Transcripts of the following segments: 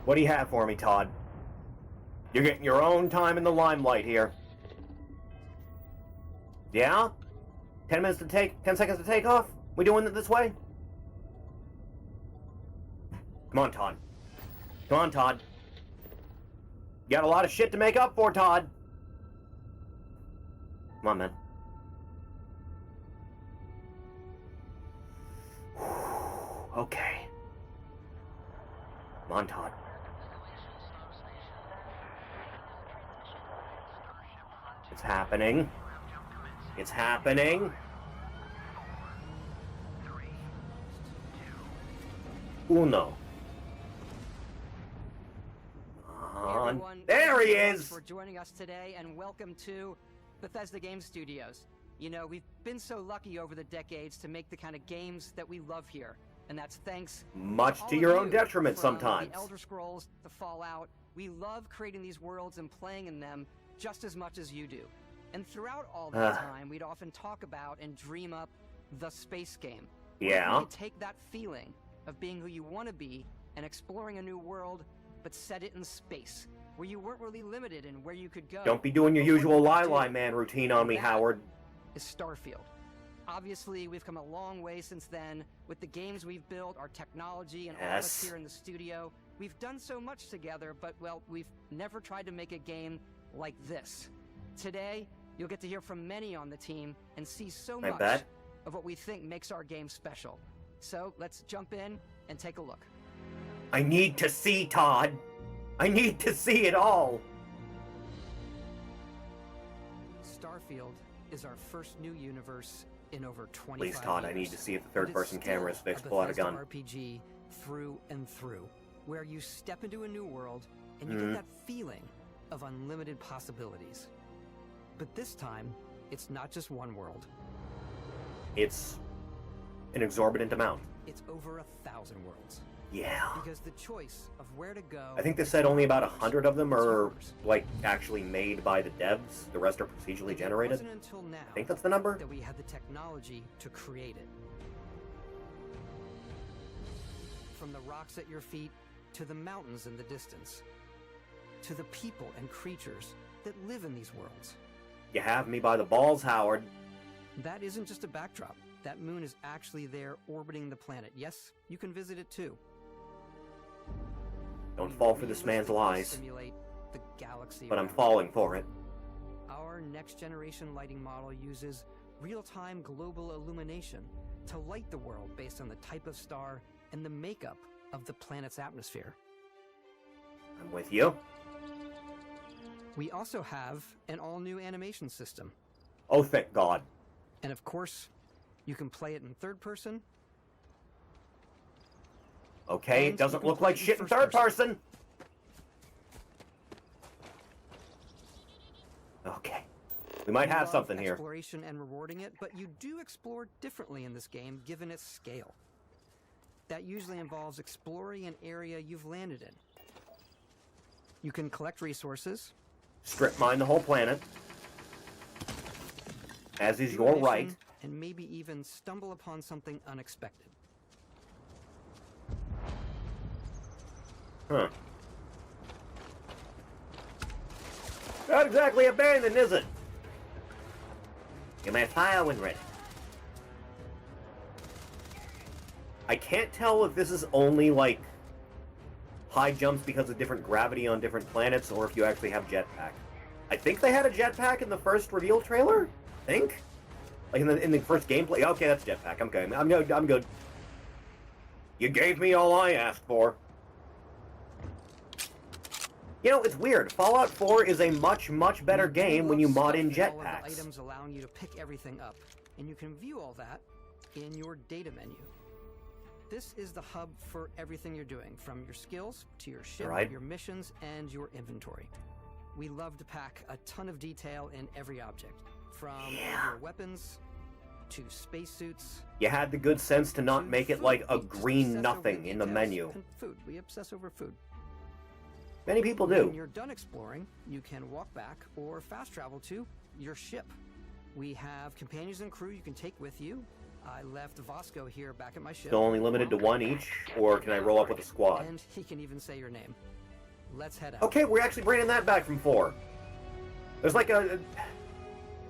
What do you have for me, Todd? You're getting your own time in the limelight here. Yeah? 10 seconds to take off? We doing it this way? Come on, Todd. Come on, Todd. You got a lot of shit to make up for, Todd. Come on, man. Okay. Come on, Todd. It's happening. It's happening. Uno. Everyone, there he thank you is! For joining us today, and welcome to Bethesda Game Studios. You know, we've been so lucky over the decades to make the kind of games that we love here, and that's thanks much to all your of own you. detriment From sometimes. The Elder Scrolls, the Fallout, we love creating these worlds and playing in them just as much as you do. And throughout all that time, we'd often talk about and dream up the space game. Yeah. You take that feeling of being who you want to be and exploring a new world, but set it in space, where you weren't really limited in where you could go. Don't be doing your usual lie man routine on me, Howard. Is Starfield. Obviously, we've come a long way since then with the games we've built, our technology, and all of us here in the studio. We've done so much together, but, well, we've never tried to make a game like this. Today, you'll get to hear from many on the team and see so much of what we think makes our game special. So, let's jump in and take a look. I need to see, Todd. I need to see it all. Starfield is our first new universe in over 25 Please, Todd, years. I need to see if the third-person camera is fixed. Pull out a gun. RPG through and through, where you step into a new world and you get that feeling of unlimited possibilities. But this time, it's not just one world. It's an exorbitant amount. It's over 1,000 worlds. Yeah. Because the choice of where to go... I think they said only about 100 of them are, like, actually made by the devs. The rest are procedurally generated. It wasn't until now I think that's the number. that we had the technology to create it. From the rocks at your feet, to the mountains in the distance, to the people and creatures that live in these worlds. You have me by the balls, Howard. That isn't just a backdrop. That moon is actually there orbiting the planet. Yes, you can visit it too. Don't fall for this man's lies. Simulate the galaxy but I'm around falling for it. Our next-generation lighting model uses real-time global illumination to light the world based on the type of star and the makeup of the planet's atmosphere. I'm with you. We also have an all-new animation system. Oh, thank God. And of course, you can play it in third person. Okay, it doesn't look like shit in third person. Okay. We might have something here. Exploration and rewarding it, but you do explore differently in this game given its scale. That usually involves exploring an area you've landed in. You can collect resources. Strip mine the whole planet. As is your right. And maybe even stumble upon something unexpected. Huh. Not exactly abandoned, is it? You may fire when ready. I can't tell if this is only, like, high jumps because of different gravity on different planets, or if you actually have jetpack. I think they had a jetpack in the first reveal trailer? I think? Like in the first gameplay? Okay, that's jetpack. I'm good. I'm good. You gave me all I asked for. You know, it's weird. Fallout 4 is a much, much better game when you mod in jetpacks. Items allowing you to pick everything up, and you can view all that in your data menu. This is the hub for everything you're doing, from your skills to your ship, your missions, and your inventory. We love to pack a ton of detail in every object, from your weapons to spacesuits. You had the good sense to not make it like a green nothing in the menu. And food. We obsess over food. Many people do. When you're done exploring, you can walk back or fast travel to your ship. We have companions and crew you can take with you. I left Vasco here back at my ship. Still only limited to one each, or can I roll up with a squad? And he can even say your name. Let's head out. Okay, we're actually bringing that back from 4. There's like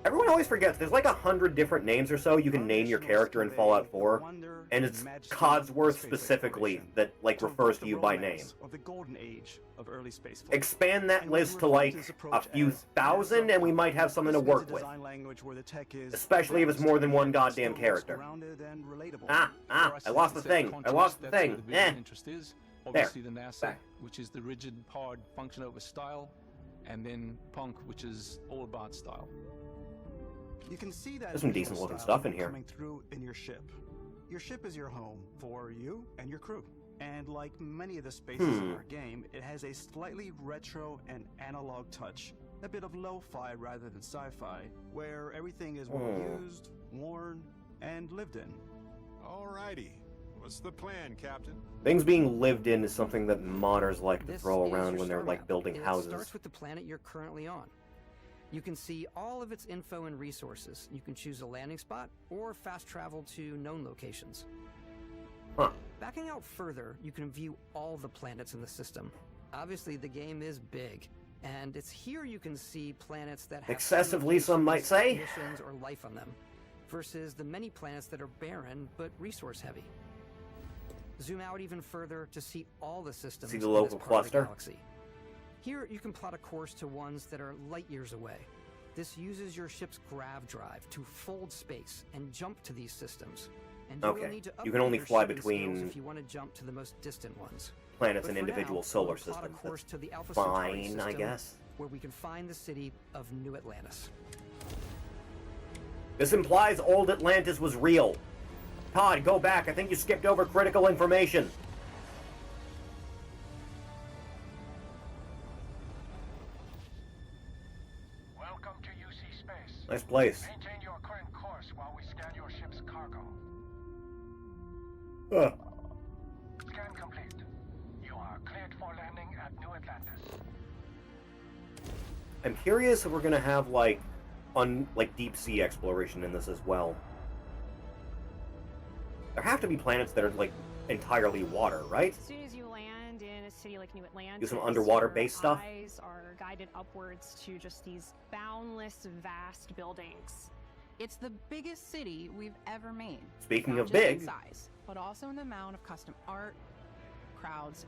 everyone always forgets, there's like 100 different names or so you can name your character in Fallout 4, and it's Codsworth specifically that, like, refers to you by name. Of the golden age of early space flight. Expand that list to, like, a few thousand, and we might have something to work with. Especially if it's more than one goddamn character. I lost the thing. I lost the thing. Obviously the NASA, Back. which is the rigid, hard, function over style, and then Punk, which is all about style. You can see that There's some decent looking stuff in here. coming through in your ship. Your ship is your home for you and your crew. And like many of the spaces in our game, it has a slightly retro and analog touch. A bit of lo-fi rather than sci-fi, where everything is well used, worn, and lived in. Alrighty. What's the plan, Captain? Things being lived in is something that modders like to This throw is around your when they're, star like, map. building It houses. starts with the planet you're currently on. You can see all of its info and resources. You can choose a landing spot or fast travel to known locations. Huh. Backing out further, you can view all the planets in the system. Obviously, the game is big, and it's here you can see planets that have Excessively, some might say. missions or life on them, versus the many planets that are barren but resource heavy. Zoom out even further to see all the systems See the in local this part of the cluster? galaxy. Here, you can plot a course to ones that are light years away. This uses your ship's grav drive to fold space and jump to these systems. And you will Okay, need to you can upgrade only your fly shipping between skills if you want to jump to the most distant ones. Planets But and for individual now, solar we'll plot a systems. course That's to the Alpha Centauri fine, I system, guess. where we can find the city of New Atlantis. This implies old Atlantis was real. Todd, go back. I think you skipped over critical information. Welcome to UC Space. Nice place. Maintain your current course while we scan your ship's cargo. Scan complete. You are cleared for landing at New Atlantis. I'm curious if we're gonna have like deep sea exploration in this as well. There have to be planets that are like entirely water, right? As soon as you land in a city like New Atlantis, Do some underwater your based stuff? eyes are guided upwards to just these boundless, vast buildings. It's the biggest city we've ever made. Speaking Not of just in big, size, but also in the amount of custom art, crowds,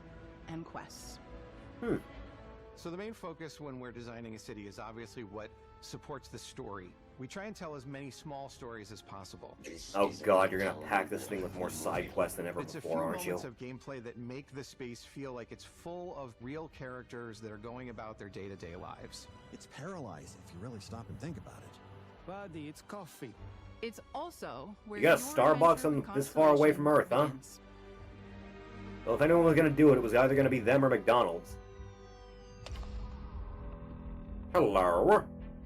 and quests. So the main focus when we're designing a city is obviously what supports the story. We try and tell as many small stories as possible. oh god, you're gonna pack this thing with more side quests than ever It's a few before, aren't you? moments of gameplay that make the space feel like it's full of real characters that are going about their day-to-day lives. It's paralyzing if you really stop and think about it. Buddy, it's coffee. It's also where You got a your Starbucks adventure this far away Constellation from Earth, huh? begins. Well, if anyone was gonna do it, it was either gonna be them or McDonald's. Hello.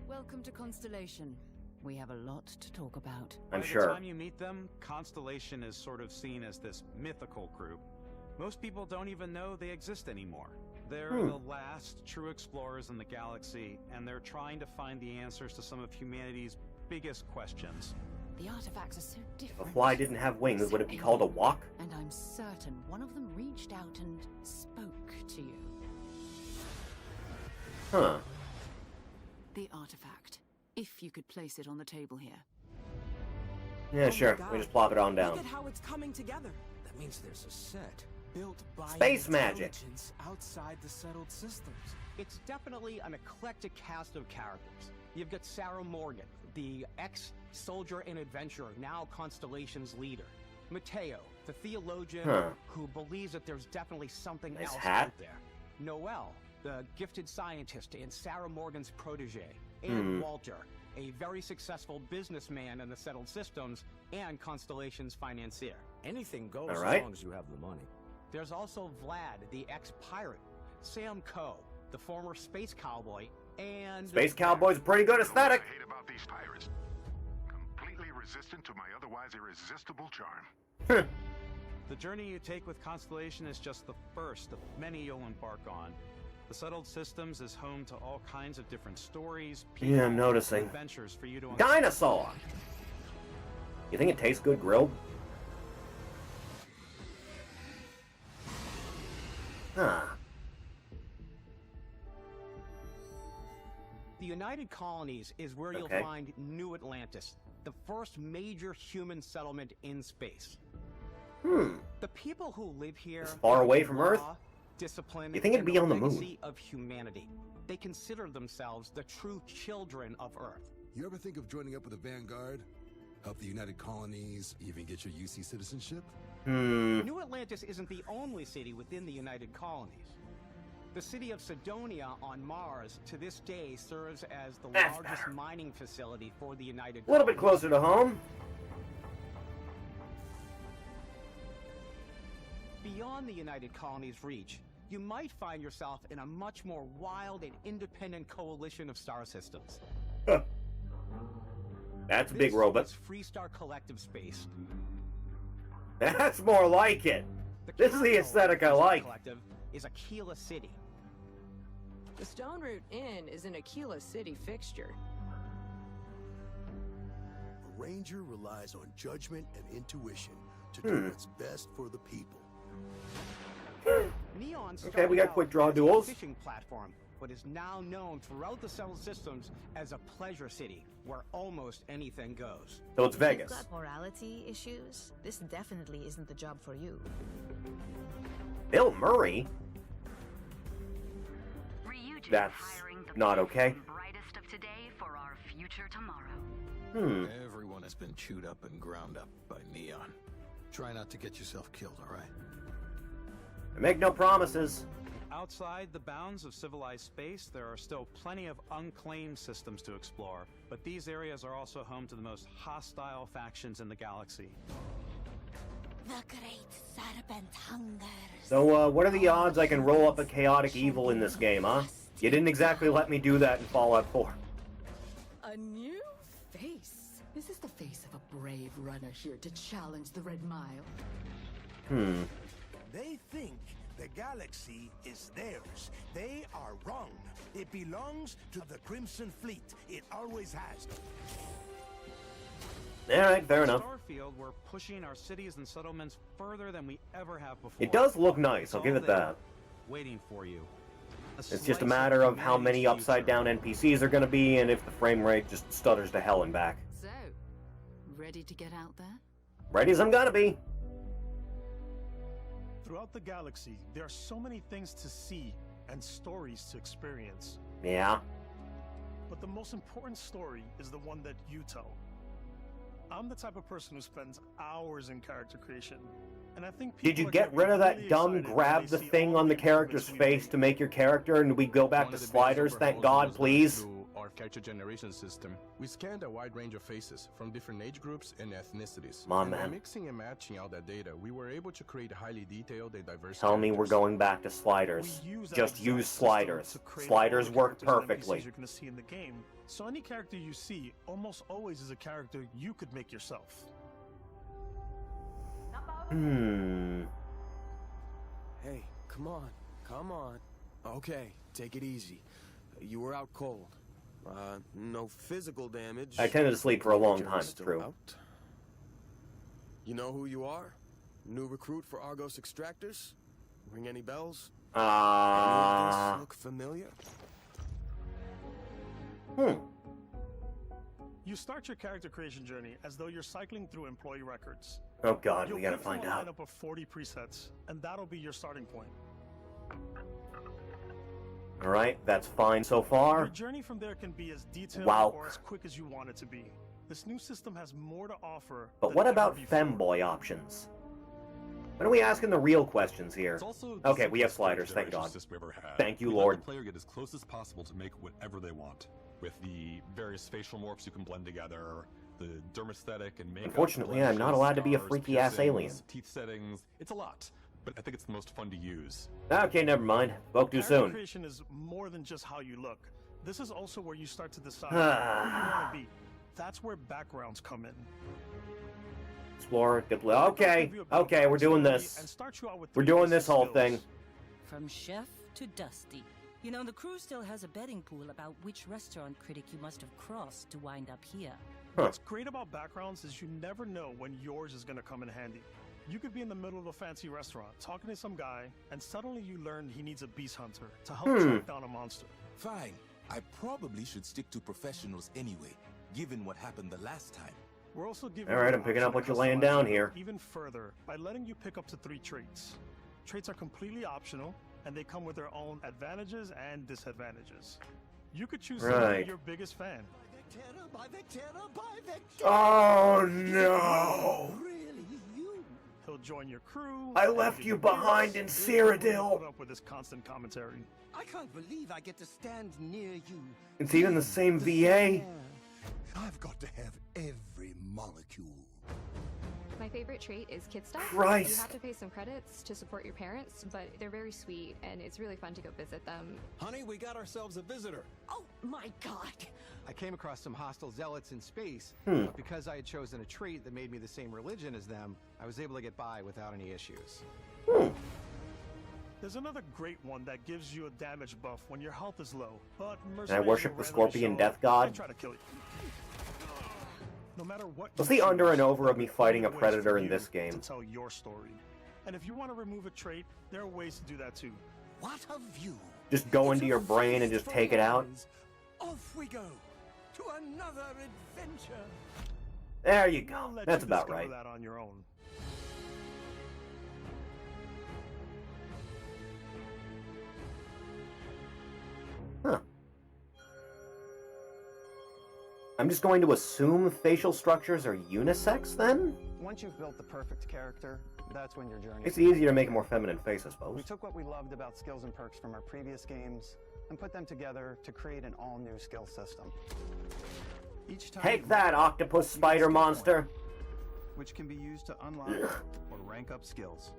Welcome to Constellation. We have a lot to talk about. I'm By sure. the time you meet them, Constellation is sort of seen as this mythical group. Most people don't even know they exist anymore. They're the last true explorers in the galaxy, and they're trying to find the answers to some of humanity's biggest questions. The artifacts are so If different. a fly didn't have wings, so would it be called a alien. walk? And I'm certain one of them reached out and spoke to you. Huh. The artifact. If you could place it on the table here. Yeah, sure. We just plop it on down. Look at how it's coming together. That means there's a set built by Space magic. intelligence outside the settled systems. It's definitely an eclectic cast of characters. You've got Sarah Morgan, the ex-soldier and adventurer, now Constellation's leader. Mateo, the theologian who believes that there's definitely something Nice else hat. out there. Noel, the gifted scientist and Sarah Morgan's protege. And Walter, a very successful businessman in the settled systems and Constellation's financier. Anything goes All right. as long as you have the money. There's also Vlad, the ex-pirate, Sam Coe, the former space cowboy, and... Space Cowboy's a pretty good aesthetic. I hate about these pirates. Completely resistant to my otherwise irresistible charm. The journey you take with Constellation is just the first of many you'll embark on. The settled systems is home to all kinds of different stories, people, Yeah, I'm noticing. adventures for you to Dinosaur! You think it tastes good grilled? Huh. The United Colonies is where you'll find New Atlantis, the first major human settlement in space. The people who live here it's far away from Earth? Discipline, you think it'd be on the moon? Legacy of humanity. They consider themselves the true children of Earth. You ever think of joining up with the Vanguard? Help the United Colonies, even get your UC citizenship? New Atlantis isn't the only city within the United Colonies. The city of Sidonia on Mars, to this day, serves as the largest mining facility for the United Colonies. A little bit closer to home. Beyond the United Colonies' reach, you might find yourself in a much more wild and independent coalition of star systems. That's a big robot. This Freestar Collective space. That's more like it. This is the aesthetic I like. Collective is Aquila City. The Stone Root Inn is an Aquila City fixture. A ranger relies on judgment and intuition to do what's best for the people. Neon okay, we got quick draw duels. Fishing platform, but is now known throughout the Settled Systems as a pleasure city where almost anything goes. So it's Vegas. If you've got morality issues, this definitely isn't the job for you. Bill Murray? That's not okay. Brightest of today for our future tomorrow. Everyone has been chewed up and ground up by Neon. Try not to get yourself killed, all right? I make no promises. Outside the bounds of civilized space, there are still plenty of unclaimed systems to explore, but these areas are also home to the most hostile factions in the galaxy. The great serpent hungers. So, what are the odds I can roll up a chaotic evil in this game, huh? You didn't exactly let me do that in Fallout 4. A new face. Is this the face of a brave runner here to challenge the Red Mile? They think the galaxy is theirs. They are wrong. It belongs to the Crimson Fleet. It always has. Alright, fair enough. Starfield, we're pushing our cities and settlements further than we ever have before. It does look nice, I'll give it that. Waiting for you. It's just a matter of how many upside-down NPCs are going to be, and if the frame rate just stutters to hell and back. So, ready to get out there? Ready as I'm gonna be. Throughout the galaxy, there are so many things to see and stories to experience. Yeah. But the most important story is the one that you tell. I'm the type of person who spends hours in character creation, and I think people Did you get rid of that dumb grab the thing on the character's face to make your character and we go back to sliders, thank God, please? Our character generation system, we scanned a wide range of faces from different age groups and ethnicities. My and by man. mixing and matching all that data, we were able to create highly detailed and diverse Tell me we're going back to sliders. Just use sliders. Sliders work perfectly. You're going to see in the game. So any character you see almost always is a character you could make yourself. Hey, come on. Come on. Okay, take it easy. You were out cold. No physical damage. I tended to sleep for a long time, it's Still true. out. You know who you are? New recruit for Argos Extractors? Ring any bells? Any of this look familiar? You start your character creation journey as though you're cycling through employee records. Oh God, we You'll gotta pick from find a out. lineup of 40 presets, and that'll be your starting point. Alright, that's fine so Your far. journey from there can be as detailed Wow. or as quick as you want it to be. This new system has more to offer. But than what ever about before. femboy options? When are we asking the real questions here? Okay, we have sliders, thank God. Thank you, We Lord. Let the player get as close as possible to make whatever they want. With the various facial morphs you can blend together, the dermesthetic and makeup. Unfortunately, I'm not allowed to be a scars, freaky-ass piercings, alien. Teeth settings. It's a lot, but I think it's the most fun to use. Okay, never mind. Spoke too Character soon. creation is more than just how you look. This is also where you start to decide who you want to be. That's where backgrounds come in. Explore, okay, okay, we're doing this. We're doing this whole thing. From chef to Dusty. You know, the crew still has a betting pool about which restaurant critic you must have crossed to wind up here. What's great about backgrounds is you never know when yours is going to come in handy. You could be in the middle of a fancy restaurant talking to some guy, and suddenly you learn he needs a beast hunter to help track down a monster. Fine. I probably should stick to professionals anyway, given what happened the last time. We're also giving All right, you I'm picking the up what option you're to laying customize down it here. even further by letting you pick up to 3 traits. Traits are completely optional, and they come with their own advantages and disadvantages. You could choose someone Right. your biggest fan. Oh no! He'll join your crew. I left you behind in Cyrodiil. Put up with this constant commentary. I can't believe I get to stand near you. It's even the same VA. I've got to have every molecule. My favorite trait is kid stuff. Christ. You have to pay some credits to support your parents, but they're very sweet, and it's really fun to go visit them. Honey, we got ourselves a visitor. Oh my god! I came across some hostile zealots in space, Hmm. but because I had chosen a trait that made me the same religion as them, I was able to get by without any issues. There's another great one that gives you a damage buff when your health is low, but And I mercenaries worship will the randomly Scorpion show Death up God. and try to kill you. No matter what. What's you the under choose, and over of me fighting a there are ways predator for in you this game? To tell your story. And if you want to remove a trait, there are ways to do that too. What a view! Just go into your brain and just take it out? Off we go to another adventure. There you I'll go. let That's you about discover right. that on your own. Huh. I'm just going to assume facial structures are unisex then? Once you've built the perfect character, that's when your journey It's easier to make a more feminine face, I We suppose. took what we loved about skills and perks from our previous games and put them together to create an all-new skill system. Each time Take that, octopus spider monster! which can be used to unlock or rank up skills.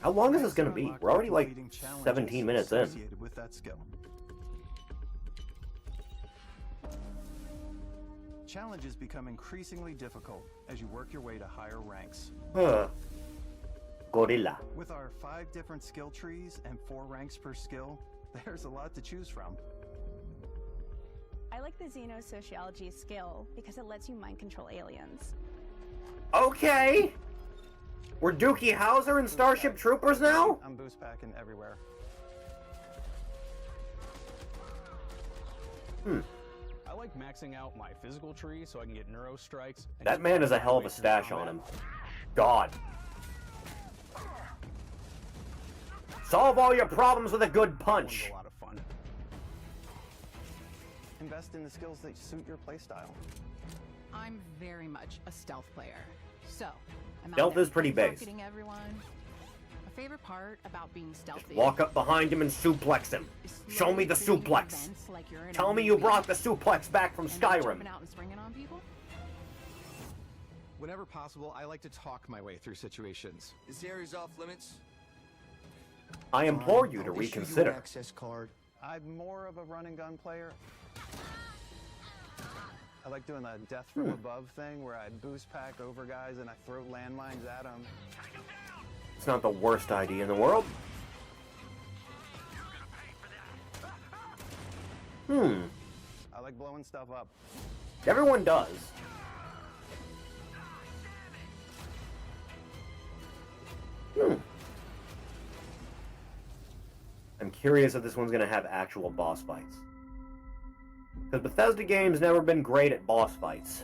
How long is this gonna be? Unlock We're already like completing challenges 17 minutes in. associated with that skill. Challenges become increasingly difficult as you work your way to higher ranks. Huh. Gorilla. With our 5 different skill trees and 4 ranks per skill, there's a lot to choose from. I like the xenosociology skill because it lets you mind control aliens. Okay! We're Dookie Howser and Starship Troopers now? I'm boost packing everywhere. I like maxing out my physical tree so I can get neuro strikes. and That just man has a find hell of my a way through stash on combat. him. God. Solve all your problems with a good punch. A lot of fun. Invest in the skills that suit your playstyle. I'm very much a stealth player. So, I'm out Stealth there is pretty base. targeting everyone. My favorite part about being stealthy Walk up behind him and suplex him. is Show me the slowly creating suplex. events like you're in a Tell me you movie brought the suplex back from and then Skyrim. jumping out and springing on people. Whenever possible, I like to talk my way through situations. This area's off limits. I implore you to I'll issue you an reconsider. access card. I'm more of a run and gun player. I like doing the death from above thing where I boost pack over guys and I throw landmines at them. It's not the worst idea in the world. I like blowing stuff up. Everyone does. I'm curious if this one's gonna have actual boss fights. Because Bethesda games never been great at boss fights.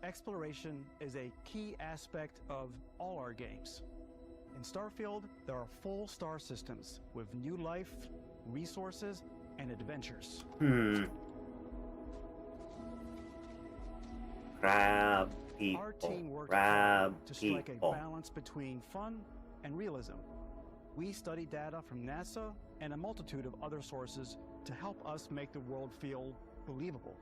Exploration is a key aspect of all our games. In Starfield, there are full star systems with new life, resources, and adventures. Crab Our people. team worked Crab hard to strike a people. balance between fun and realism. We study data from NASA and a multitude of other sources to help us make the world feel believable.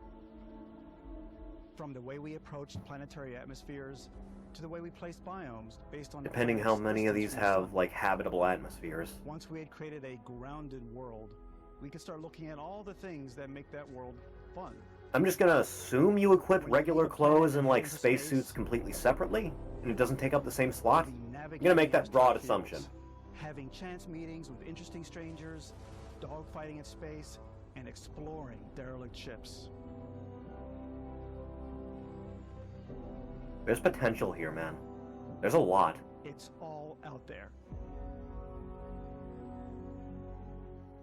From the way we approached planetary atmospheres to the way we placed biomes based on Depending how many of these distance from the have, sun. like, habitable atmospheres. Once we had created a grounded world, we could start looking at all the things that make that world fun. I'm just gonna assume you equip regular clothes and, like, spacesuits completely separately, and it doesn't take up the same slot? I'm gonna make that broad assumption. Having chance meetings with interesting strangers, dogfighting in space, and exploring derelict ships. There's potential here, man. There's a lot. It's all out there.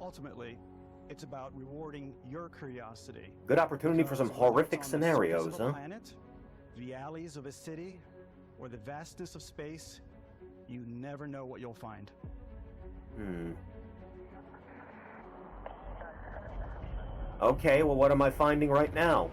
Ultimately, it's about rewarding your curiosity. Good opportunity for some horrific scenarios, huh? Planet, the alleys of a city, or the vastness of space, you never know what you'll find. Okay, well, what am I finding right now?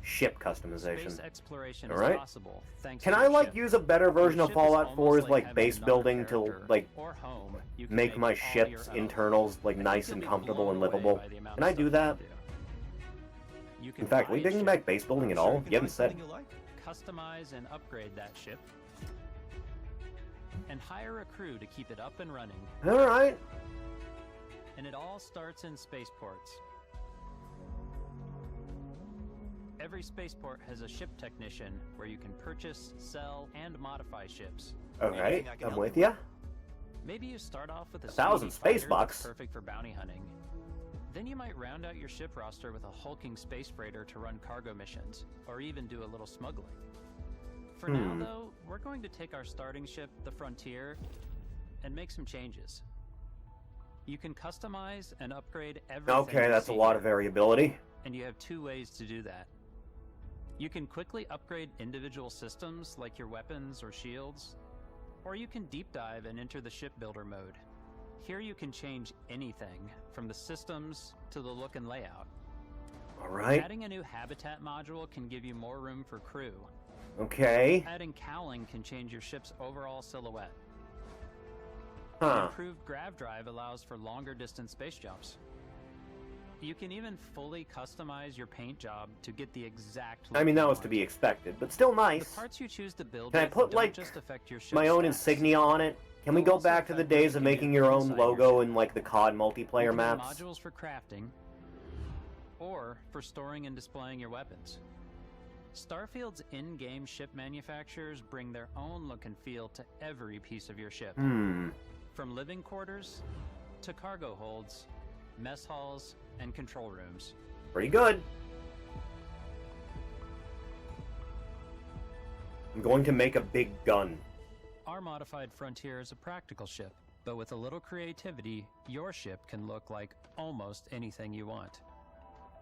Ship customization. Space exploration All is right. possible thanks Can to I your like ship. use a better version Your of ship is Fallout almost 4's like having base another building to character like or home you can make my all ship's your own. internals like I nice think and you'll be comfortable blown and away livable? by the amount Can of I do stuff that? You can In fact, buy we a bringing ship. back base building at all? You haven't said. Customize and upgrade that ship, and hire a crew to keep it up and running. All right. And it all starts in spaceports. Every spaceport has a ship technician where you can purchase, sell, and modify ships. All right, I'm with ya. Maybe you start off with a 1,000 speedy space fighter bucks. that's perfect for bounty hunting. Then you might round out your ship roster with a hulking space freighter to run cargo missions, or even do a little smuggling. For now, though, we're going to take our starting ship, the Frontier, and make some changes. You can customize and upgrade everything. Okay, you that's a see lot here, of variability. and you have two ways to do that. You can quickly upgrade individual systems like your weapons or shields, or you can deep dive and enter the ship builder mode. Here you can change anything, from the systems to the look and layout. All right. Adding a new habitat module can give you more room for crew. Okay. Adding cowling can change your ship's overall silhouette. Huh. Improved grav drive allows for longer distance space jumps. You can even fully customize your paint job to get the exact look I mean, that you was to want. be expected, but still nice. The parts you choose to build Can I with put don't like just affect your ship's my own stats. insignia on it? Can we go back to the days of making your own logo in like the COD multiplayer You can have maps? modules for crafting, or for storing and displaying your weapons. Starfield's in-game ship manufacturers bring their own look and feel to every piece of your ship. From living quarters to cargo holds, mess halls, and control rooms. Pretty good. I'm going to make a big gun. Our modified Frontier is a practical ship, but with a little creativity, your ship can look like almost anything you want.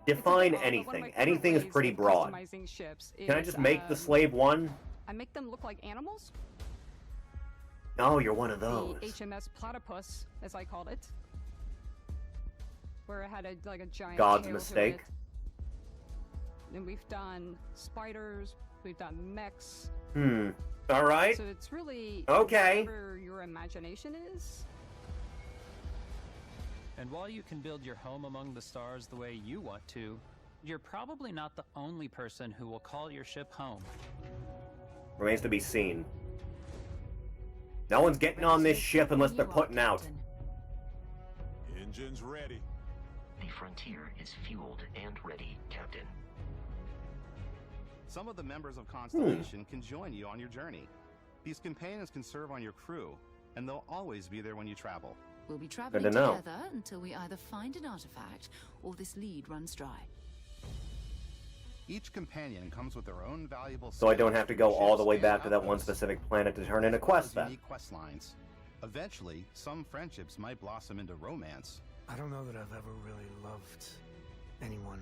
Define One of my anything. favorite Anything is ways pretty of broad. customizing ships Can I is, just make the slave one? I make them look like animals. Oh, you're one of those. The HMS Platypus, as I called it, where it had like a giant God's tail mistake. to it. And we've done spiders, we've done mechs. All right. So it's really Okay. whatever your imagination is. And while you can build your home among the stars the way you want to, you're probably not the only person who will call your ship home. Remains to be seen. No one's getting on this ship unless they're putting out. Engines ready. The Frontier is fueled and ready, Captain. Some of the members of Constellation can join you on your journey. These companions can serve on your crew, and they'll always be there when you travel. We'll be traveling to know. together until we either find an artifact or this lead runs dry. Each companion comes with their own valuable So I don't skills, have to go all the way ships, back and to that one outposts, specific planet to turn in a as well quest as then. unique quest lines. Eventually, some friendships might blossom into romance. I don't know that I've ever really loved anyone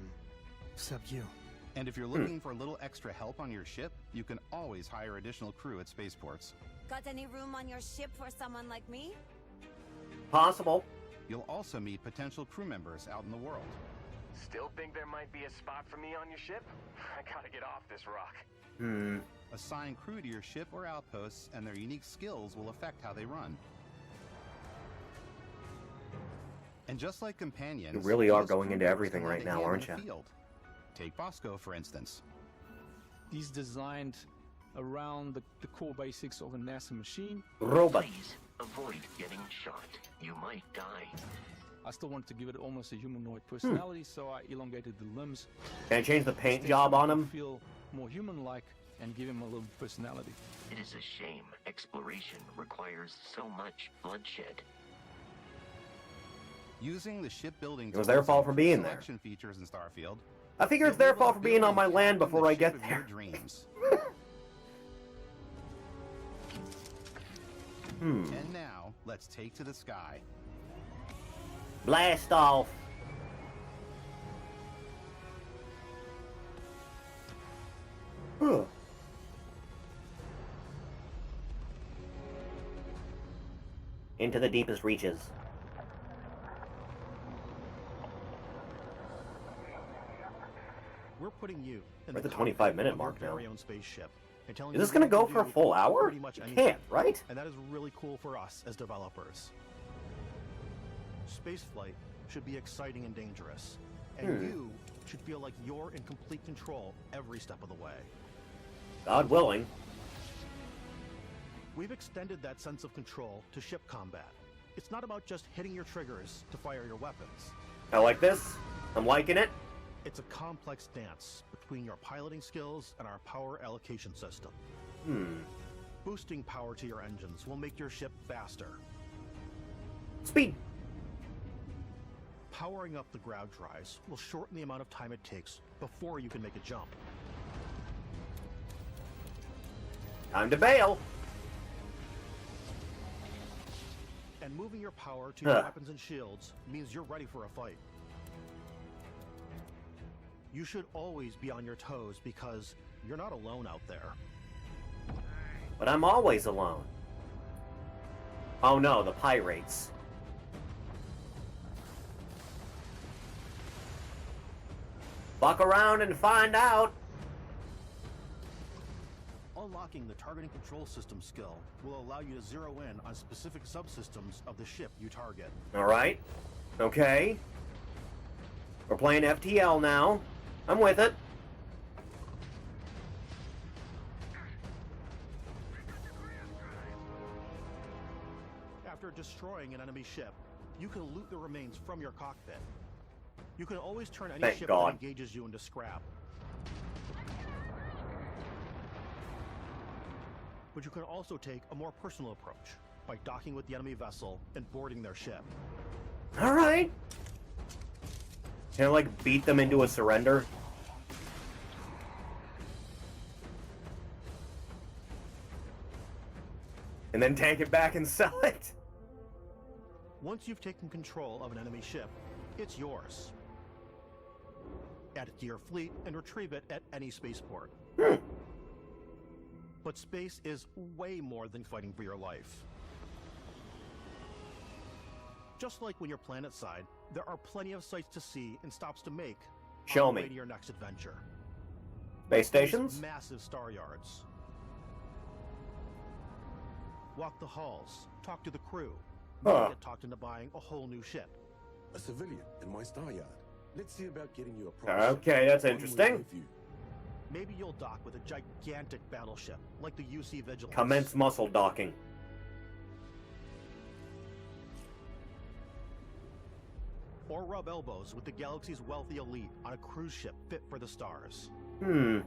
except you. And if you're looking for a little extra help on your ship, you can always hire additional crew at spaceports. Got any room on your ship for someone like me? Possible. You'll also meet potential crew members out in the world. Still think there might be a spot for me on your ship? I gotta get off this rock. Assign crew to your ship or outposts, and their unique skills will affect how they run. And just like companions, You really are these going crew into members everything can right lend a now, hand aren't in the you? field. Take Bosco, for instance. He's designed around the core basics of a NASA machine. Robot. Please avoid getting shot. You might die. I still wanted to give it almost a humanoid personality, so I elongated the limbs. Can I change the paint Instead, job on to him? Feel more human-like. and give him a little personality. It is a shame exploration requires so much bloodshed. Using the shipbuilding It was their fault for being there. selection features in Starfield. I figure it's their fault for being on my land before I get Your there. dreams. Hmm. And now, let's take to the sky. Blast off. Huh. Into the deepest reaches. We're putting you in We're at the cockpit 25-minute of mark your now. very own spaceship. And telling Is this you gonna what go you can for a do full hour? pretty much It anything. can't, right? And that is really cool for us as developers. Spaceflight should be exciting and dangerous. And you should feel like you're in complete control every step of the way. God willing. We've extended that sense of control to ship combat. It's not about just hitting your triggers to fire your weapons. I like this. I'm liking it. It's a complex dance between your piloting skills and our power allocation system. Boosting power to your engines will make your ship faster. Speed. Powering up the grav drives will shorten the amount of time it takes before you can make a jump. Time to bail. And moving your power to your weapons and shields means you're ready for a fight. You should always be on your toes because you're not alone out there. But I'm always alone. Oh no, the pirates. Fuck around and find out. Unlocking the targeting control system skill will allow you to zero in on specific subsystems of the ship you target. Alright. Okay. We're playing FTL now. I'm with it. After destroying an enemy ship, you can loot the remains from your cockpit. You can always turn any Thank ship God. that engages you into scrap. But you can also take a more personal approach by docking with the enemy vessel and boarding their ship. Alright. Can I, like, beat them into a surrender? And then take it back and sell it? Once you've taken control of an enemy ship, it's yours. Add it to your fleet and retrieve it at any spaceport. But space is way more than fighting for your life. Just like when you're planetside, there are plenty of sights to see and stops to make Show on the me. way to your next adventure. Base stations? Massive star yards. Walk the halls, talk to the crew. Maybe get talked into buying a whole new ship. A civilian in my star yard. Let's see about getting you a proper Okay, that's ship. interesting. With you. Maybe you'll dock with a gigantic battleship, like the UC Vigilance. Commence muscle docking. Or rub elbows with the galaxy's wealthy elite on a cruise ship fit for the stars. Hmm.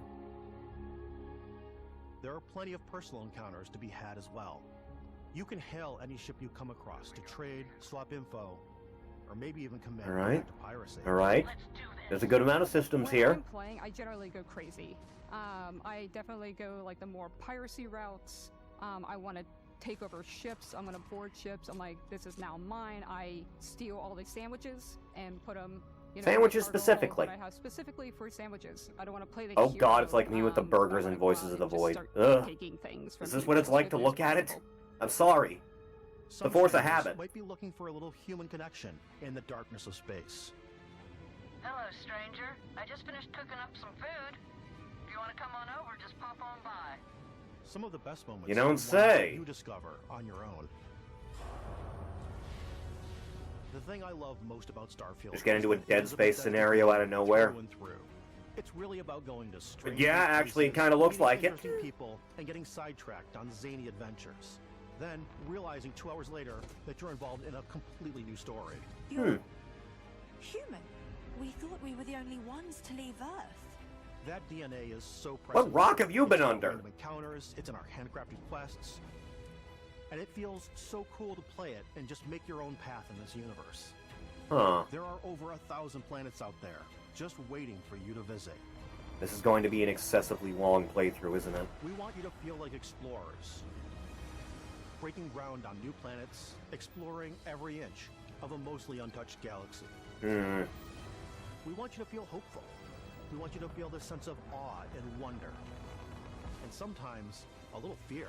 There are plenty of personal encounters to be had as well. You can hail any ship you come across to trade, swap info, or maybe even commit Alright. to piracy. Alright. There's a good amount of systems When here. I'm playing, I generally go crazy. I definitely go like the more piracy routes. I want to take over ships. I'm going to board ships. I'm like, this is now mine. I steal all the sandwiches and put them. You know, Sandwiches in the cargo specifically? hold that I have specifically for sandwiches. I don't want to play the Oh hero, god, it's like me with the burgers and Voices of the Void. start Ugh. taking things from Is this people what it's as like to quickly look as at it? possible. I'm sorry. Some The force of strangers habit. might be looking for a little human connection in the darkness of space. Hello, stranger. I just finished cooking up some food. If you want to come on over, just pop on by. Some of the best moments You are don't the ones say. that you discover on your own. The thing I love most about Starfield Just get is into a that Dead it is Space about scenario out of nowhere. through and through. It's really about going to strange Yeah, actually, it places, kinda looks meeting like it. interesting people, and getting sidetracked on zany adventures. Then realizing 2 hours later that you're involved in a completely new story. You're human. We thought we were the only ones to leave Earth. That DNA is so What present. rock have you been It's in our under? random encounters, it's in our handcrafted quests. And it feels so cool to play it and just make your own path in this universe. Huh. There are over 1,000 planets out there, just waiting for you to visit. This is going to be an excessively long playthrough, isn't it? We want you to feel like explorers. Breaking ground on new planets, exploring every inch of a mostly untouched galaxy. Hmm. We want you to feel hopeful. We want you to feel this sense of awe and wonder. And sometimes, a little fear.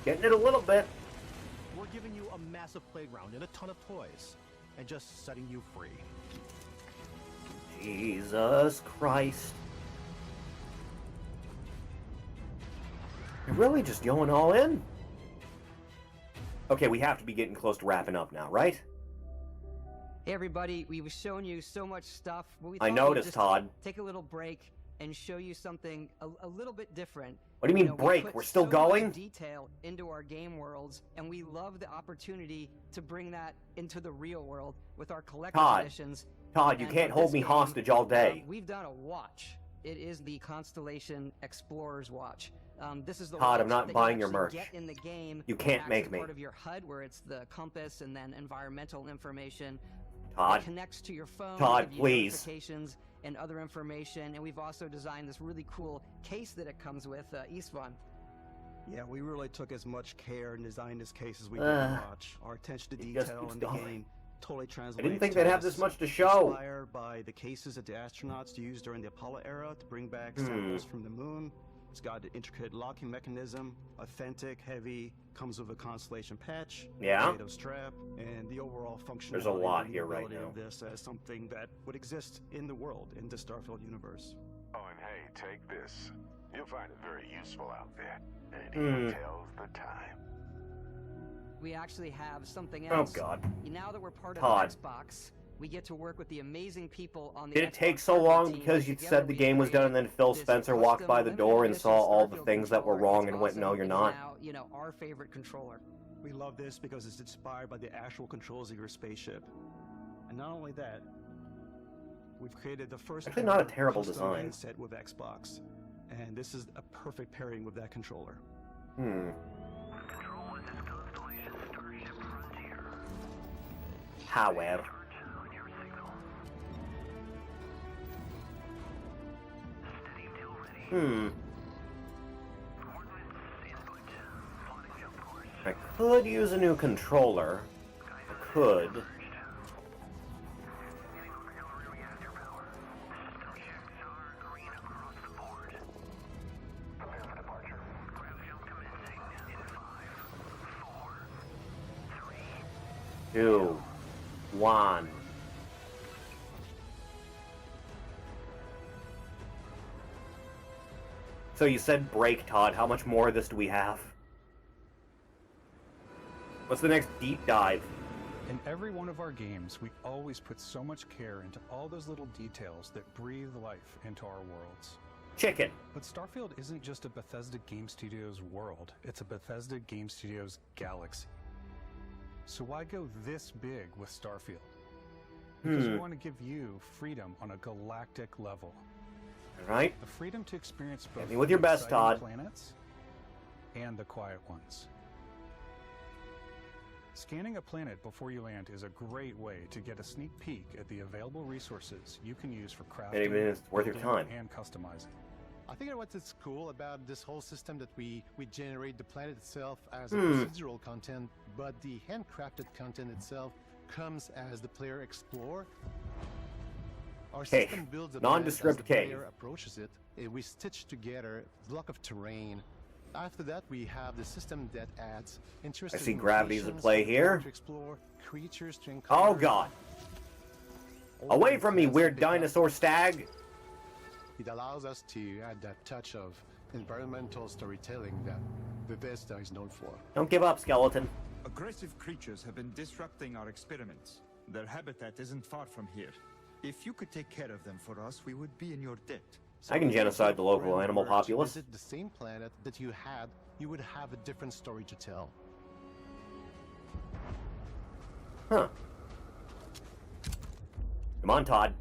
Getting it a little bit. We're giving you a massive playground and a ton of toys, and just setting you free. Jesus Christ. You're really just going all in? Okay, we have to be getting close to wrapping up now, right? Hey everybody, we've shown you so much stuff. But we I thought we'd noticed, just Todd. Take a little break and show you something a little bit different. What do you mean we break? put We're still so going? much detail into our game worlds, and we love the opportunity to bring that into the real world with our collector's Todd. editions. Todd, you And can't for hold this me game, hostage all day. We've done a watch. It is the Constellation Explorer's Watch. This is the Todd, I'm watch not that buying you your actually merch. get in the game. You can't It's make actually me. part of your HUD, where it's the compass and then environmental information. Todd. It connects to your phone. Todd, give you please. Notifications and other information. And we've also designed this really cool case that it comes with, Istvan. Yeah, we really took as much care and designed this case as we did the watch. Our attention to It just detail keeps in the going. game totally translates. I didn't think they'd have this much to show. Inspired by the cases that the astronauts used during the Apollo era to bring back samples from the moon. It's got an intricate locking mechanism, authentic, heavy, comes with a Constellation patch, Yeah? NATO strap, and the overall functionality. There's a lot and here right usability now. of this as something that would exist in the world, in the Starfield universe. Oh, and hey, take this. You'll find it very useful out there. And it Hmm. even tells the time. We actually have something Oh, else. God. Now that we're part Todd. of Xbox, we get to work with the amazing people on the Did it take Xbox so hardware long team, because you together said the we game was done and then Phil this Spencer walked by the custom door and limited saw all the edition things that were controller. wrong It's and went, no, awesome. you're It is not? now, our favorite controller. We love this because it's inspired by the actual controls of your spaceship. And not only that, we've created the first Actually, not a ever terrible custom design. headset with Xbox. And this is a perfect pairing with that controller. Hmm. However. Hmm. I could use a new controller. I could. Two. One. So you said break, Todd. How much more of this do we have? What's the next deep dive? In every one of our games, we always put so much care into all those little details that breathe life into our worlds. Chicken. But Starfield isn't just a Bethesda Game Studios world, it's a Bethesda Game Studios galaxy. So why go this big with Starfield? Because we want to give you freedom on a galactic level. Right? The freedom to experience both Hit me with your the best, exciting Todd. planets and the quiet ones. Scanning a planet before you land is a great way to get a sneak peek at the available resources you can use for crafting, Maybe it's worth your building, time. and customizing. I think what's cool about this whole system that we generate the planet itself as Hmm. procedural content, but the handcrafted content itself comes as the player explore. Our Cave. system builds a Nondescript planet as the cave. player approaches it. We stitch together a block of terrain. After that, we have the system that adds interesting I see gravity's at locations play for the here. player to explore, creatures to encounter. Oh god. Away from me, weird dinosaur stag! It allows us to add that touch of environmental storytelling that Bethesda is known for. Don't give up, skeleton. Aggressive creatures have been disrupting our experiments. Their habitat isn't far from here. If you could take care of them for us, we would be in your debt. I can genocide the local When animal we were to populace. visit the same planet that you had, you would have a different story to tell. Huh. Come on, Todd.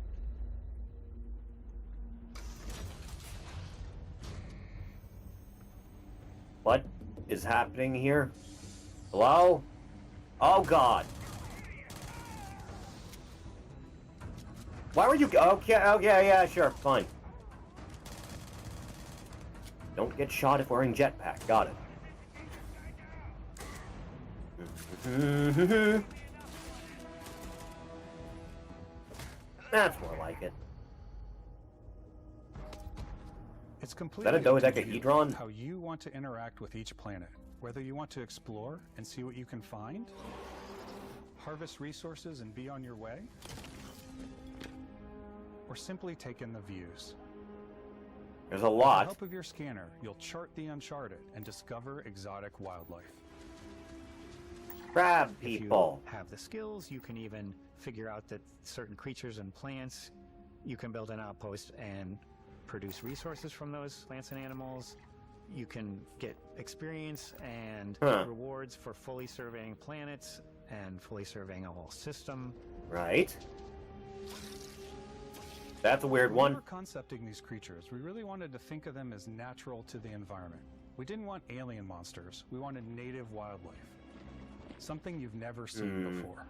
What is happening here? Hello? Oh god. Why were you... Okay, yeah, sure, fine. Don't get shot if wearing jetpack. Got it. That's more like it. It's completely Is that a up to you dodecahedron? how you want to interact with each planet. Whether you want to explore and see what you can find, harvest resources and be on your way, or simply take in the views. There's a With lot. the help of your scanner, you'll chart the uncharted and discover exotic wildlife. Crab If people. you have the skills, you can even figure out that certain creatures and plants, you can build an outpost and produce resources from those plants and animals. You can get experience and rewards for fully surveying planets and fully surveying a whole system. Right. That's a weird When we one. were concepting these creatures, we really wanted to think of them as natural to the environment. We didn't want alien monsters. We wanted native wildlife. Something you've never seen before.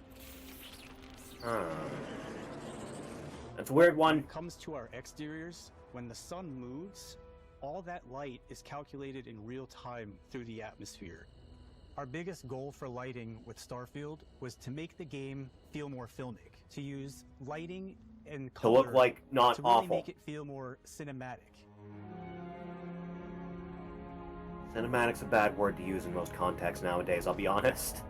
That's a weird one. When it comes to our exteriors, when the sun moves, all that light is calculated in real time through the atmosphere. Our biggest goal for lighting with Starfield was to make the game feel more filmic, to use lighting and To color look like not to really awful. make it feel more cinematic. Cinematic's a bad word to use in most contexts nowadays, I'll be honest.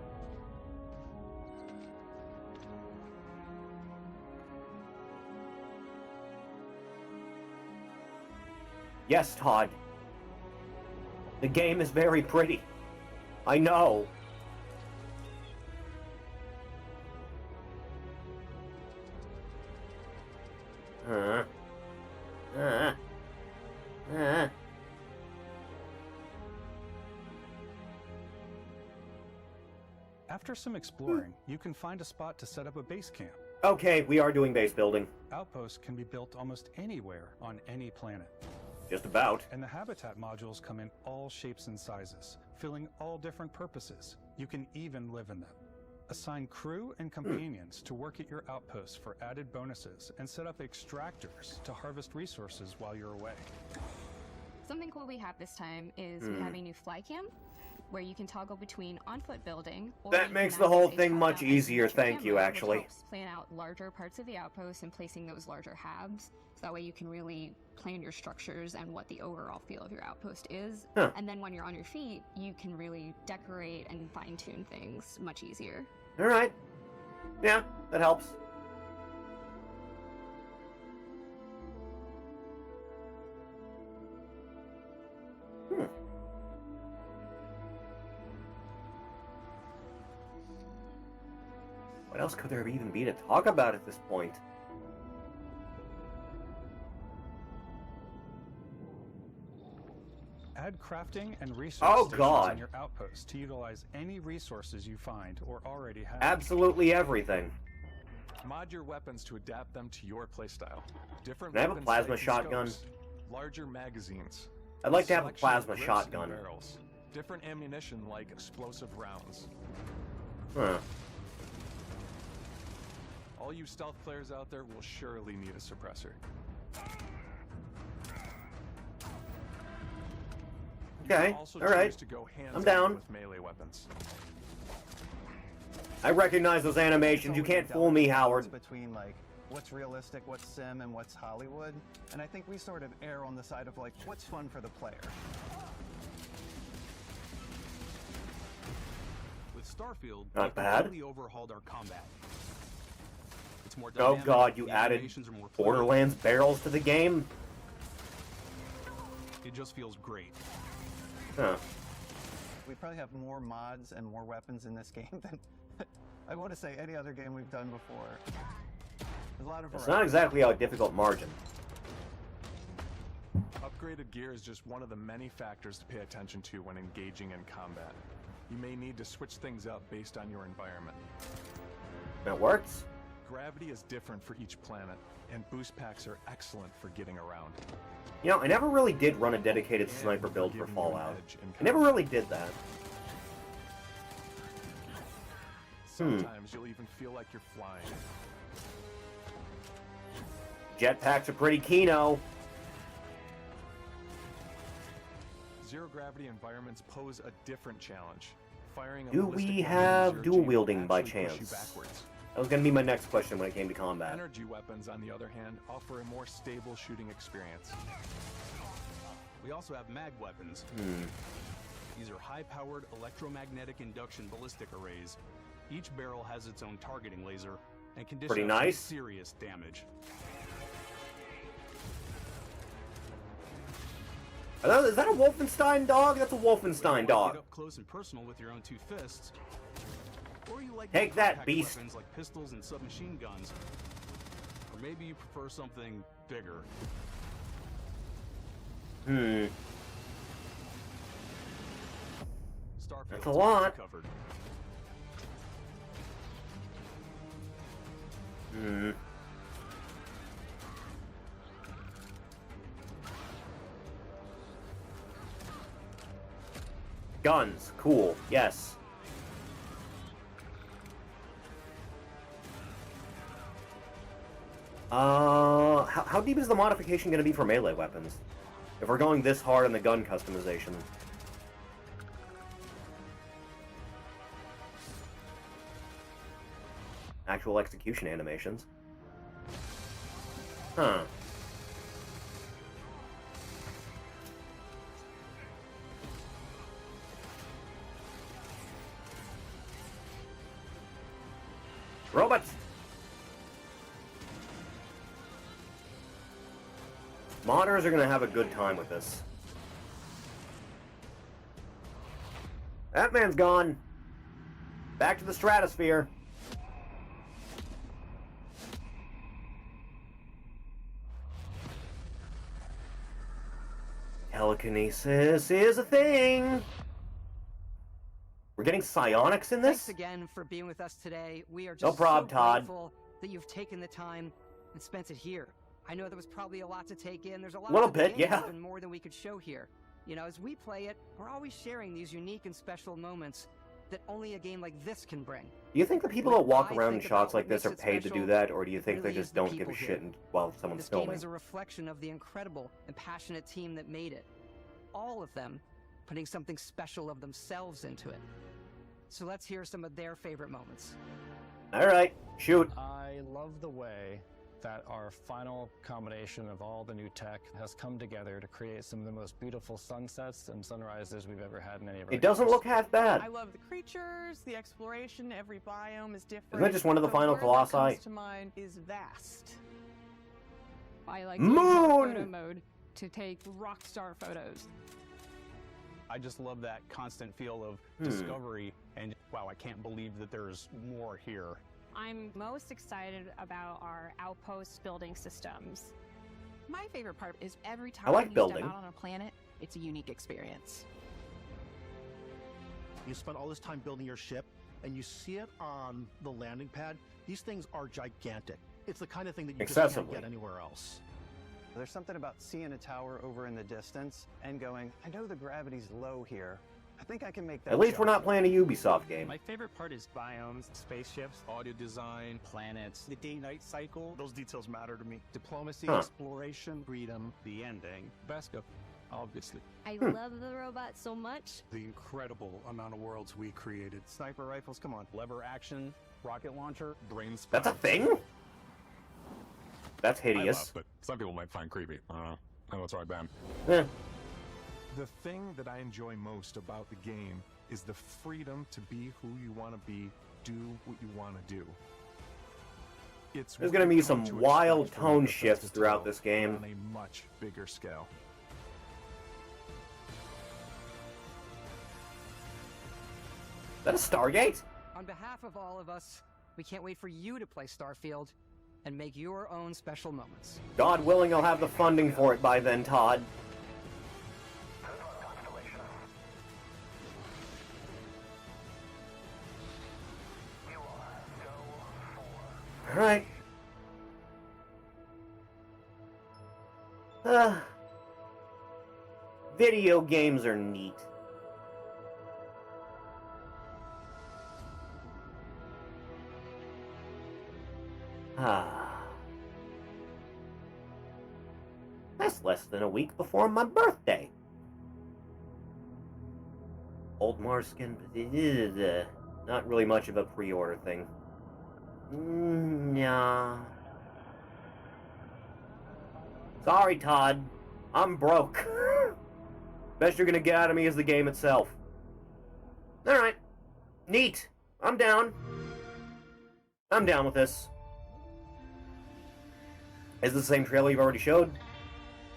Yes, Todd. The game is very pretty. I know. After some exploring, you can find a spot to set up a base camp. Okay, we are doing base building. Outposts can be built almost anywhere on any planet. Just about. And the habitat modules come in all shapes and sizes, filling all different purposes. You can even live in them. Assign crew and companions to work at your outposts for added bonuses, and set up extractors to harvest resources while you're away. Something cool we have this time is we have a new fly cam, where you can toggle between on-foot building. Or That makes the whole thing much easier, thank you, actually. Plan out larger parts of the outpost and placing those larger halves, so that way you can really plan your structures and what the overall feel of your outpost is. And then when you're on your feet, you can really decorate and fine-tune things much easier. Alright. Yeah, that helps. What else could there even be to talk about at this point? Add crafting and research stations God. on your outpost to utilize any resources you find or already have. Absolutely everything. Mod your weapons to adapt them to your playstyle. Different Can I have a weapon plasma sights and shotgun? scopes, larger magazines. I'd like to have a selection of plasma grips shotgun. and barrels, different ammunition like explosive rounds. All you stealth players out there will surely need a suppressor. Okay, Also alright. choose to go I'm hands-on down. with melee weapons. I recognize those animations. You can't fool me, Howard. Between like what's realistic, what's sim, and what's Hollywood, and I think we sort of err on the side of like what's fun for the player. With Starfield, Not we bad. completely overhauled our combat. It's more Oh dynamic, god, you the added animations are more fluid. Borderlands barrels to the game? It just feels great. We probably have more mods and more weapons in this game than I want to say any other game we've done before. There's a lot of It's variety. not exactly a difficult margin. Upgraded gear is just one of the many factors to pay attention to when engaging in combat. You may need to switch things up based on your environment. That works? gravity is different for each planet, and boost packs are excellent for getting around. You know, I never really did run a dedicated sniper build for Fallout. I never really did that. Sometimes you'll even feel like you're flying. Jetpacks are pretty keno. Zero-gravity environments pose a different challenge. Firing a Do ballistic we weapon have in dual zero G wielding will by actually push you chance? backwards. That was going to be my next question when it came to combat. Energy weapons, on the other hand, offer a more stable shooting experience. We also have mag weapons. These are high-powered electromagnetic induction ballistic arrays. Each barrel has its own targeting laser and can dish Pretty out nice. serious damage. Is that a Wolfenstein dog? That's a Wolfenstein dog. Get up close and personal with your own two fists. Or you like Take more that, compact beast. weapons like pistols and submachine guns. Or maybe you prefer something bigger. Starfield That's a lot. covered. Guns. Cool. Yes. How deep is the modification going to be for melee weapons? If we're going this hard on the gun customization. Actual execution animations. Huh. Robots! Modders are gonna have a good time with this. That man's gone. Back to the stratosphere. Telekinesis is a thing. We're getting psionics in this? Thanks again for being with us today. We are just No prob, so Todd. grateful that you've taken the time and spent it here. I know there was probably a lot to take in. There's a lot Little of the bit, game, yeah. even more than we could show here. You know, as we play it, we're always sharing these unique and special moments that only a game like this can bring. Do you think the people What that walk I around in think shots about like what this are makes it paid to do special that, or do you think really they is just the don't give people a here. shit while someone's This game filming? is a reflection of the incredible and passionate team that made it. All of them putting something special of themselves into it. So let's hear some of their favorite moments. Alright, shoot. I love the way that our final combination of all the new tech has come together to create some of the most beautiful sunsets and sunrises we've ever had in any of our It doesn't games. look half bad. I love the creatures, the exploration, every biome is different. Isn't that just one of the The final word that Colossi? comes to mind is vast. I like Moon! using photo mode to take rock star photos. I just love that constant feel of discovery and wow, I can't believe that there's more here. I'm most excited about our outpost building systems. My favorite part is every time I like you building. step out on a planet, it's a unique experience. You spend all this time building your ship, and you see it on the landing pad. These things are gigantic. It's the kind of thing that you just can't Excessively. get anywhere else. There's something about seeing a tower over in the distance and going, I know the gravity's low here. I think I can make that At least jump." we're not playing a Ubisoft game. My favorite part is biomes, spaceships, Audio design, planets. the day-night cycle. Those details matter to me. Diplomacy, Huh. exploration, freedom, the ending. Vasco, obviously. I love the robots so much. The incredible amount of worlds we created. Sniper rifles, come on. Lever action, rocket launcher. Brain That's a thing? That's I hideous. laugh, but some people might find creepy. I don't know. I know it's right, Ben. Eh. The thing that I enjoy most about the game is the freedom to be who you want to be, do what you want to do. It's There's what gonna be you some come to wild expect from tone Bethesda shifts throughout title this game. on a much bigger scale. Is that a Stargate? On behalf of all of us, we can't wait for you to play Starfield and make your own special moments. God willing, I'll have the funding for it by then, Todd. Alright. Video games are neat. That's less than a week before my birthday. Old Marskin, not really much of a pre-order thing. Nah. Sorry, Todd. I'm broke. Best you're gonna get out of me is the game itself. Alright. Neat. I'm down. I'm down with this. Is this the same trailer you've already showed?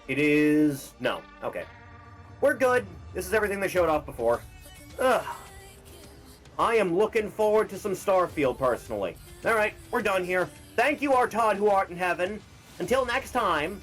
It is... No. Okay. We're good. This is everything they showed off before. Ugh. I am looking forward to some Starfield, personally. Alright, we're done here. Thank you, our Todd who art in heaven. Until next time...